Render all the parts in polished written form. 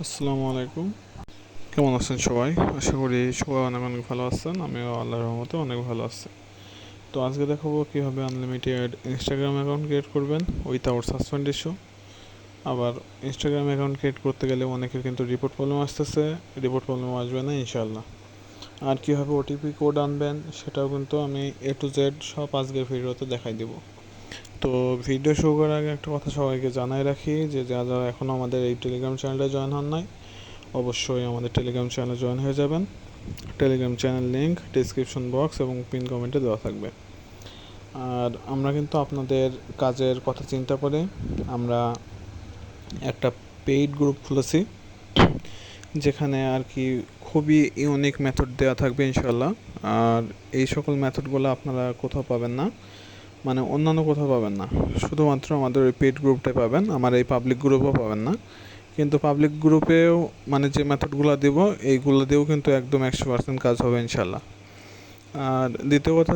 আসসালামু আলাইকুম। কেমন আছেন সবাই? আশা করি সবাই অনেক অনেক ভালো আছেন। আমিও আল্লাহর রহমতে অনেক ভালো আছি। তো আজকে দেখাবো কীভাবে আনলিমিটেড ইনস্টাগ্রাম অ্যাকাউন্ট ক্রিয়েট করবেন উইথাউট সাসপেন্ড ইস্যু। আবার ইনস্টাগ্রাম অ্যাকাউন্ট ক্রিয়েট করতে গেলে অনেকের কিন্তু রিপোর্ট প্রবলেম আসতেছে। রিপোর্ট প্রবলেম আসবে না ইনশাআল্লাহ। আর কীভাবে ওটিপি কোড আনবেন সেটাও কিন্তু আমি A to Z সব আজকের ভিডিওতে দেখাই দিব। তো ভিডিও শুরু করার আগে একটা কথা সবাইকে জানাই রাখি যে যারা এখনও আমাদের এই টেলিগ্রাম চ্যানেলে জয়েন হন নাই, অবশ্যই আমাদের টেলিগ্রাম চ্যানেলে জয়েন হয়ে যাবেন। Telegram channel link description box এবং পিন কমেন্টে দেওয়া থাকবে। আর আমরা কিন্তু আপনাদের কাজের কথা চিন্তা করে আমরা একটা পেইড গ্রুপ খুলেছি, যেখানে আর কি খুবই ইউনিক মেথড দেওয়া থাকবে ইনশাল্লাহ। আর এই সকল মেথডগুলো আপনারা কোথাও পাবেন না, মানে অন্যান্য কোথাও পাবেন না, শুধুমাত্র আমাদের ওই পেইড গ্রুপটাই পাবেন। আমার এই পাবলিক গ্রুপও পাবেন না। কিন্তু পাবলিক গ্রুপেও মানে যে মেথডগুলো দেব এইগুলো দিয়েও কিন্তু একদম 100% কাজ হবে ইনশাল্লাহ। আর দ্বিতীয় কথা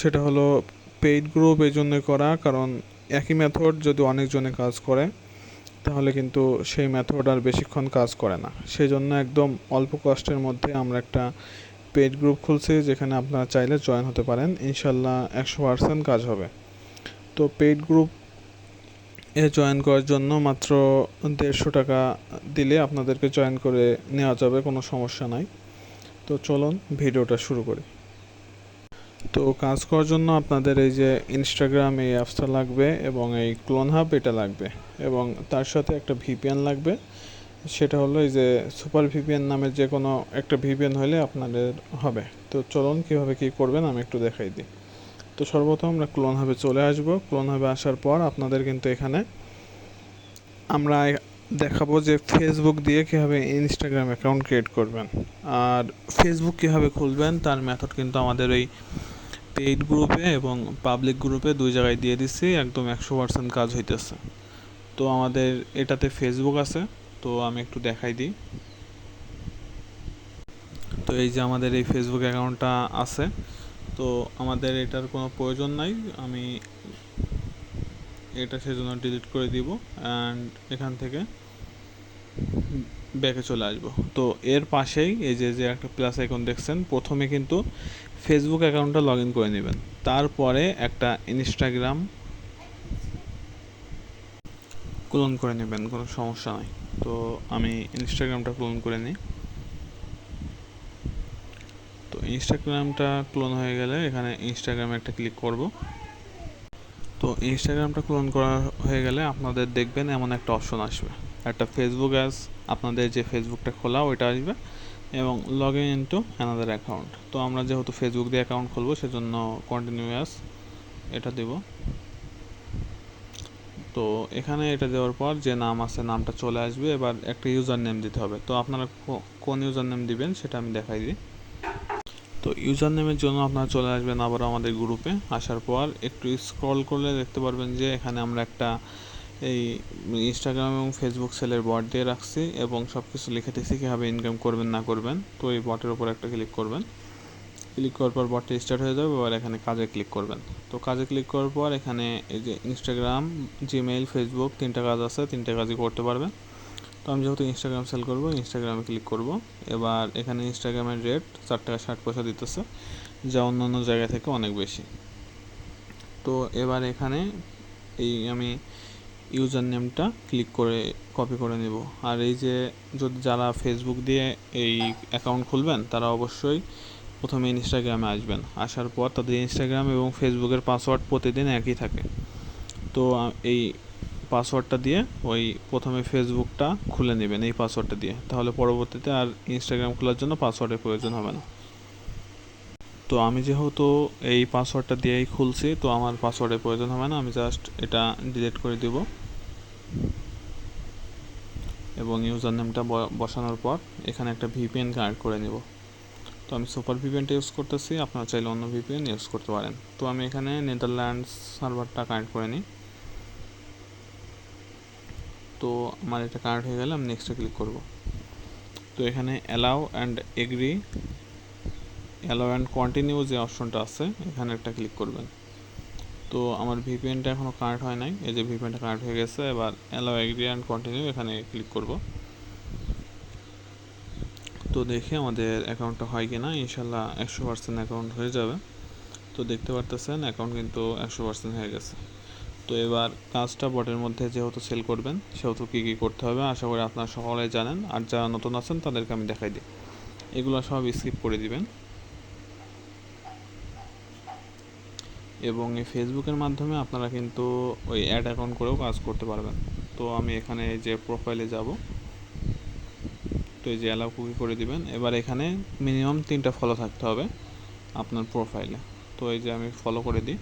সেটা হলো পেইড গ্রুপ এই জন্যই করা, কারণ একই মেথড যদি অনেকজনে কাজ করে তাহলে কিন্তু সেই মেথড আর বেশিক্ষণ কাজ করে না। সেই জন্য একদম অল্প কষ্টের মধ্যে আমরা একটা পেইড গ্রুপ খুলছি, যেখানে আপনারা চাইলে জয়েন হতে পারেন। ইনশাল্লাহ 100% কাজ হবে। তো পেইড গ্রুপ জয়েন করার জন্য মাত্র 150 টাকা দিলে আপনাদেরকে জয়েন করে নেওয়া যাবে, কোনো সমস্যা নাই। তো চলুন ভিডিওটা শুরু করি। তো কাজ করার জন্য আপনাদের এই যে ইনস্টাগ্রাম এই অ্যাপসটা লাগবে এবং এই ক্লোন হাব এটা লাগবে, এবং তার সাথে একটা ভিপিএন লাগবে। সেটা হলো এই যে সুপার ভিপিএন নামের যে কোনো একটা ভিপিএন হলে আপনাদের হবে। তো চলুন কীভাবে কী করবেন আমি একটু দেখাই দিই। তো সর্বপ্রথম আমরা ক্লোন হাবে চলে আসব। ক্লোন হাবে আসার পর আপনাদের কিন্তু এখানে আমরা দেখাবো যে ফেসবুক দিয়ে কীভাবে ইনস্টাগ্রাম অ্যাকাউন্ট ক্রিয়েট করবেন। আর ফেসবুক কীভাবে খুলবেন তার মেথড কিন্তু আমাদের এই পেইড গ্রুপে এবং পাবলিক গ্রুপে দুই জায়গায় দিয়ে দিচ্ছি, একদম 100% কাজ হইতেছে। তো আমাদের এটাতে ফেসবুক আছে, তো আমি একটু দেখাই দিই। তো এই যে আমাদের এই ফেসবুক অ্যাকাউন্টটা আছে, তো আমাদের এটার কোনো প্রয়োজন নাই। আমি এটা সেজন্য ডিলিট করে দিব অ্যান্ড এখান থেকে ব্যাকে চলে আসবো। তো এর পাশেই এই যে যে একটা প্লাস আইকন দেখছেন, প্রথমে কিন্তু ফেসবুক অ্যাকাউন্টটা লগ ইন করে নেবেন, তারপরে একটা ইনস্টাগ্রাম ক্লোন করে নেবেন, কোনো সমস্যা নাই। তো আমি ইনস্টাগ্রামটা ক্লোন করে নিই। তো ইনস্টাগ্রামটা ক্লোন হয়ে গেলে এখানে ইনস্টাগ্রামে একটা ক্লিক করব। তো ইনস্টাগ্রামটা ক্লোন করা হয়ে গেলে আপনাদের দেখবেন এমন একটা অপশন আসবে, একটা ফেসবুক অ্যাজ আপনাদের যে ফেসবুকটা খোলা ওইটা আসবে এবং log in into another account. তো আমরা যেহেতু ফেসবুক দিয়ে অ্যাকাউন্ট খুলবো সেজন্য কন্টিনিউ অ্যাজ এটা দেব। তো এখানে এটা দেওয়ার পর যে নাম আছে নামটা চলে আসবে, এবার একটা ইউজার নেম দিতে হবে। তো আপনারা কোন ইউজার নেম দিবেন সেটা আমি দেখাই দিই। তো ইউজার নেমের জন্য আপনারা চলে আসবেন আবার আমাদের গ্রুপে। আসার পর একটু স্ক্রল করলে দেখতে পারবেন যে এখানে আমরা একটা এই ইনস্টাগ্রাম এবং ফেসবুক সেলের বট দিয়ে রাখছি এবং সব কিছু লিখে দিয়েছি কীভাবে ইনকাম করবেন না করবেন। তো এই বটের উপর একটা ক্লিক করবেন। ক্লিক করার পর বটটা স্টার্ট হয়ে যাবে। এবার এখানে কাজে ক্লিক করবেন। তো কাজে ক্লিক করার পর এখানে এই যে ইনস্টাগ্রাম, জিমেইল, ফেসবুক তিনটা কাজ আছে, তিনটা কাজই করতে পারবেন। তো আমি যেহেতু ইনস্টাগ্রাম সেল করব, ইনস্টাগ্রামে ক্লিক করব। এবার এখানে ইনস্টাগ্রামের রেট 4 টাকা 60 পয়সা দিতেছে, যা অন্যান্য জায়গা থেকে অনেক বেশি। তো এবার এখানে এই আমি ইউজার নেমটা ক্লিক করে কপি করে নেব। আর এই যে যদি যারা ফেসবুক দিয়ে এই অ্যাকাউন্ট খুলবেন তারা অবশ্যই প্রথমে ইনস্টাগ্রামে আসবেন। আসার পর তাদের ইনস্টাগ্রাম এবং ফেসবুকের পাসওয়ার্ড প্রতিদিন একই থাকে। তো এই পাসওয়ার্ডটা দিয়ে ওই প্রথমে ফেসবুকটা খুলে নেবেন এই পাসওয়ার্ডটা দিয়ে, তাহলে পরবর্তীতে আর ইনস্টাগ্রাম খোলার জন্য পাসওয়ার্ডের প্রয়োজন হবে না। তো আমি যেহেতু এই পাসওয়ার্ডটা দিয়েই খুলছি, তো আমার পাসওয়ার্ডের প্রয়োজন হবে না, আমি জাস্ট এটা ডিলিট করে দিব এবং ইউজার নেমটা বসানোর পর এখানে একটা ভিপিএন কানেক্ট করে নেব। তো আমি সুপার ভিপিএনটা ইউজ করতেছি, আপনারা চাইলে অন্য ভিপিএন ইউজ করতে পারেন। তো আমি এখানে নেদারল্যান্ডস সার্ভারটা কানেক্ট করে নিই। তো আমার এটা কানেক্ট হয়ে গেলে আমি নেক্সটে ক্লিক করব। তো এখানে অ্যালাউ অ্যান্ড কন্টিনিউ যে অপশনটা আছে এখানে একটা ক্লিক করবেন। তো আমার ভিপিএনটা এখনও কানেক্ট হয় নাই, এই যে ভিপিএনটা কানেক্ট হয়ে গেছে। এবার অ্যালাউ এগ্রি অ্যান্ড কন্টিনিউ এখানে ক্লিক করব। তো দেখি আমাদের অ্যাকাউন্টটা হয় কি না। ইনশাল্লাহ 100% অ্যাকাউন্ট হয়ে যাবে। তো দেখতে পারতেছেন অ্যাকাউন্ট কিন্তু 100% হয়ে গেছে। তো এবার কাজটা বটের মধ্যে যেহেতু সেল করবেন সেহেতু কী কী করতে হবে আশা করি আপনারা সকলেই জানেন, আর যারা নতুন আছেন তাদেরকে আমি দেখাই দিই। এগুলো সব স্কিপ করে দিবেন। এবং এই ফেসবুকের মাধ্যমে আপনারা কিন্তু ওই অ্যাড অ্যাকাউন্ট করেও কাজ করতে পারবেন। তো আমি এখানে যে প্রোফাইলে যাব, তো এই যে অ্যালাউ কুকি করে দিবেন। এবার এখানে মিনিমাম 3টা ফলো থাকতে হবে আপনার প্রোফাইলে। তো এই যে আমি ফলো করে দিই।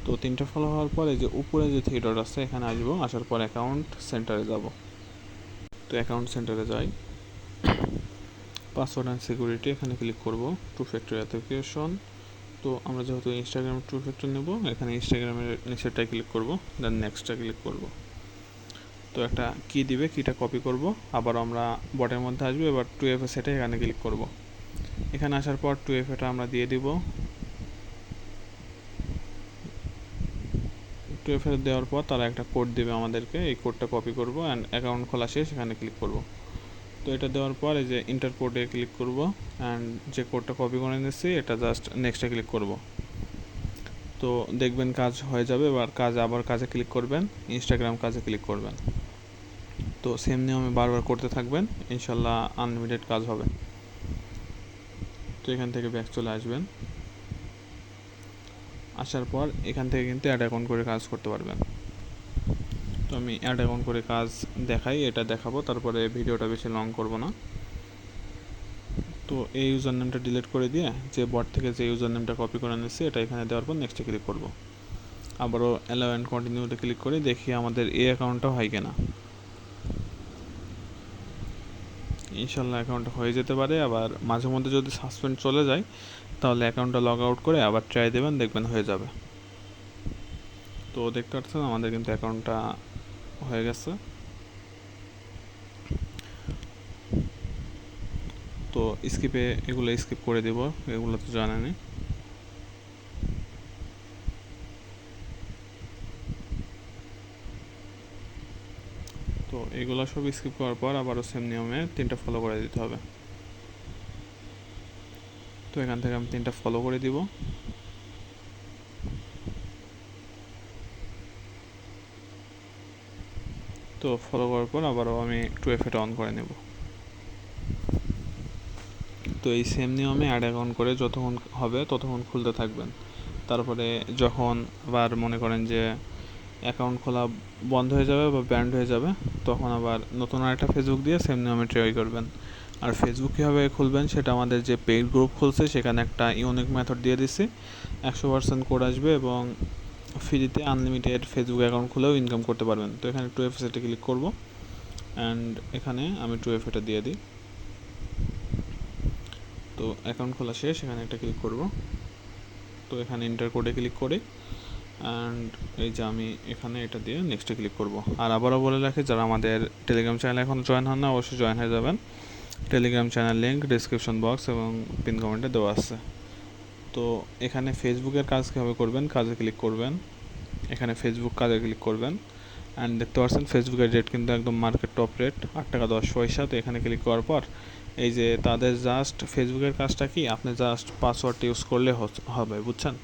তো 3টা ফলো হওয়ার পর এই যে উপরে যে থ্রি ডট আছে এখানে আসবো, আসার পর অ্যাকাউন্ট সেন্টারে যাব। তো অ্যাকাউন্ট সেন্টারে যাই, পাসওয়ার্ড অ্যান্ড সিকিউরিটি এখানে ক্লিক করব, টু ফ্যাক্টর অ্যাথেন্টিকেশন। তো আমরা যেহেতু ইনস্টাগ্রাম টু ফ্যাক্টর নেব, এখানে ইনস্টাগ্রামের নিচেরটায় ক্লিক করব, দেন নেক্সটটা ক্লিক করব। তো একটা কি দিবে, কিটা কপি করব, আবার আমরা বটের মধ্যে আসবো। এবার 2FA সেটে এখানে ক্লিক করব। এখানে আসার পর 2FAটা আমরা দিয়ে দিব। 2FA দেওয়ার পর তারা একটা কোড দেবে আমাদেরকে, এই কোডটা কপি করব অ্যান্ড অ্যাকাউন্ট খোলা শেষ, এখানে ক্লিক করব। তো এটা দেওয়ার পর এই যে ইন্টার কোডে ক্লিক করব অ্যান্ড যে কোডটা কপি করে নিচ্ছি এটা জাস্ট নেক্সটে ক্লিক করব। তো দেখবেন কাজ হয়ে যাবে। এবার আবার কাজে ক্লিক করবেন, ইনস্টাগ্রাম কাজে ক্লিক করবেন। তো সেম নিয়মে বারবার করতে থাকবেন, ইনশাল্লাহ আনলিমিটেড কাজ হবে। তো এখান থেকে ব্যাক চলে আসবেন, আসার পর এখান থেকে কিন্তু অ্যাড অ্যাকাউন্ট করে কাজ করতে পারবেন। তো আমি অ্যাড অ্যাকাউন্ট করে কাজ দেখাই, এটা দেখাবো, তারপরে ভিডিওটা বেশি লং করব না। তো এই ইউজার নেমটা ডিলিট করে দিয়ে যে বট থেকে যে ইউজার নেমটা কপি করে নিচ্ছি এটা এখানে দেওয়ার পর নেক্সটে ক্লিক করব। আবারও অ্যালাউ অ্যান্ড কন্টিনিউতে ক্লিক করে দেখি আমাদের এই অ্যাকাউন্টটা হয় কিনা। ইনশাল্লাহ অ্যাকাউন্ট হয়ে যেতে পারে। আবার মাঝে মধ্যে যদি সাসপেন্ড চলে যায় তাহলে অ্যাকাউন্টটা লগ আউট করে আবার ট্রাই দেবেন, দেখবেন হয়ে যাবে। তো দেখতে পাচ্ছেন আমাদের কিন্তু অ্যাকাউন্টটা হয়ে গেছে। তো এগুলো স্কিপ করে দেব, এগুলো তো জানা নেই। তো এগুলো সব স্কিপ করার পর আবারও সেম নিয়মে 3টা ফলো করে দিতে হবে। তো এখান থেকে আমি 3টা ফলো করে দিব। তো ফলো করার পর আবারও আমি 2FAটা অন করে নেব। তো এই সেম নিয়মে অ্যাড অ্যাকাউন্ট করে যতক্ষণ হবে ততক্ষণ খুলতে থাকবেন। তারপরে যখন আবার মনে করেন যে অ্যাকাউন্ট খোলা বন্ধ হয়ে যাবে বা ব্যান্ড হয়ে যাবে, তখন আবার নতুন আরেকটা ফেসবুক দিয়ে সেম নিয়মে ট্রাই করবেন। আর ফেসবুক কীভাবে খুলবেন সেটা আমাদের যে পেইড গ্রুপ খুলছে সেখানে একটা ইউনিক মেথড দিয়ে দিছি, 100% কোড আসবে এবং ফ্রিতে আনলিমিটেড ফেসবুক অ্যাকাউন্ট খুলেও ইনকাম করতে পারবেন। তো এখানে 2FA সেটে ক্লিক করব অ্যান্ড এখানে আমি 2FAটা দিয়ে দিই। তো অ্যাকাউন্ট খোলা শেষ, এখানে একটা ক্লিক করব। তো এখানে ইন্টার কোডে ক্লিক করে অ্যান্ড এই যে আমি এখানে এটা দিয়ে নেক্সটে ক্লিক করব। আর আবারও বলে রাখি, যারা আমাদের টেলিগ্রাম চ্যানেলে এখন জয়েন হন না অবশ্যই জয়েন হয়ে যাবেন। Telegram channel link description box এবং পিন কমেন্টে দেওয়া আছে। তো এখানে ফেসবুকের কাজ কীভাবে করবেন, কাজে ক্লিক করবেন, এখানে ফেসবুক কাজে ক্লিক করবেন অ্যান্ড দেখতে পাচ্ছেন ফেসবুকের রেট কিন্তু একদম মার্কেট টপ রেট 8 টাকা 10 পয়সা। তো এখানে ক্লিক করার পর এই যে তাদের জাস্ট ফেসবুকের কাজটা কি, আপনি জাস্ট পাসওয়ার্ড ইউজ করলে হবে, বুঝছেন।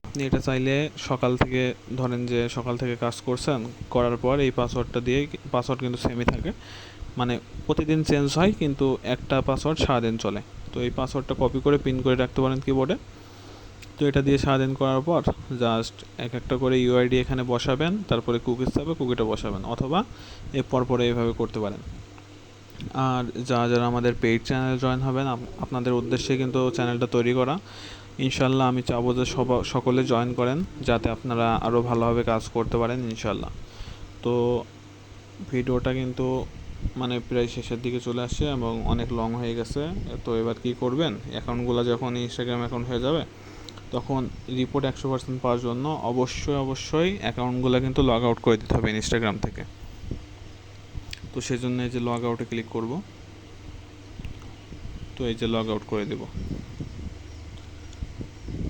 আপনি এটা চাইলে সকাল থেকে ধরেন যে সকাল থেকে কাজ করছেন, করার পর এই পাসওয়ার্ডটা দিয়ে, পাসওয়ার্ড কিন্তু সেমই থাকে, মানে প্রতিদিন চেঞ্জ হয় কিন্তু একটা পাসওয়ার্ড সারাদিন চলে। তো এই পাসওয়ার্ডটা কপি করে পিন করে রাখতে পারেন কিবোর্ডে। তো এটা দিয়ে সারাদিন করার পর জাস্ট একটা করে ইউআইডি এখানে বসাবেন, তারপরে কুকিজ যাবে, কুকিটা বসাবেন, অথবা এর পরে এইভাবে করতে পারেন। আর যারা আমাদের পেইড চ্যানেলে জয়েন হবেন, আপনাদের উদ্দেশ্যে কিন্তু চ্যানেলটা তৈরি করা। ইনশাল্লাহ আমি চাবো যে সকলে জয়েন করেন যাতে আপনারা আরও ভালোভাবে কাজ করতে পারেন ইনশাল্লাহ। তো ভিডিওটা কিন্তু মানে প্রায় শেষের দিকে চলে আসছে এবং অনেক লং হয়ে গেছে। তো এবার কি করবেন, অ্যাকাউন্টগুলো যখন ইনস্টাগ্রাম অ্যাকাউন্ট হয়ে যাবে তখন রিপোর্ট 100% পাওয়ার জন্য অবশ্যই অ্যাকাউন্টগুলো কিন্তু লগ আউট করে দিতে হবে ইনস্টাগ্রাম থেকে। তো সেজন্য এই যে লগ আউটে ক্লিক করব। তো এই যে লগ আউট করে দেব।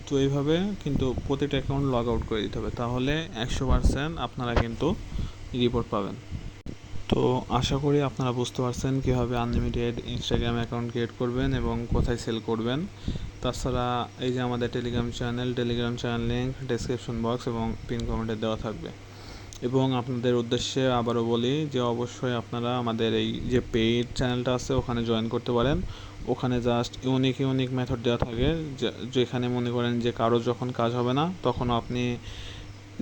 তো এইভাবে কিন্তু প্রতিটা অ্যাকাউন্ট লগ আউট করে দিতে হবে, তাহলে 100% আপনারা কিন্তু রিপোর্ট পাবেন। তো আশা করি আপনারা বুঝতে পারছেন কীভাবে আনলিমিটেড ইনস্টাগ্রাম অ্যাকাউন্ট ক্রিয়েট করবেন এবং কোথায় সেল করবেন। তাছাড়া এই যে আমাদের Telegram channel link description box এবং পিন কমেন্টে দেওয়া থাকবে। এবং আপনাদের উদ্দেশ্যে আবারও বলি যে অবশ্যই আপনারা আমাদের এই যে পেইড চ্যানেলটা আছে ওখানে জয়েন করতে পারেন। ওখানে জাস্ট ইউনিক মেথড দেওয়া থাকে, যেখানে মনে করেন যে কারো যখন কাজ হবে না তখন আপনি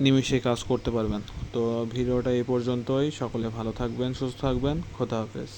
নিমিষে কাজ করতে পারবেন। তো ভিডিওটা এই পর্যন্তই। সকলে ভালো থাকবেন, সুস্থ থাকবেন। খোদা হাফেজ।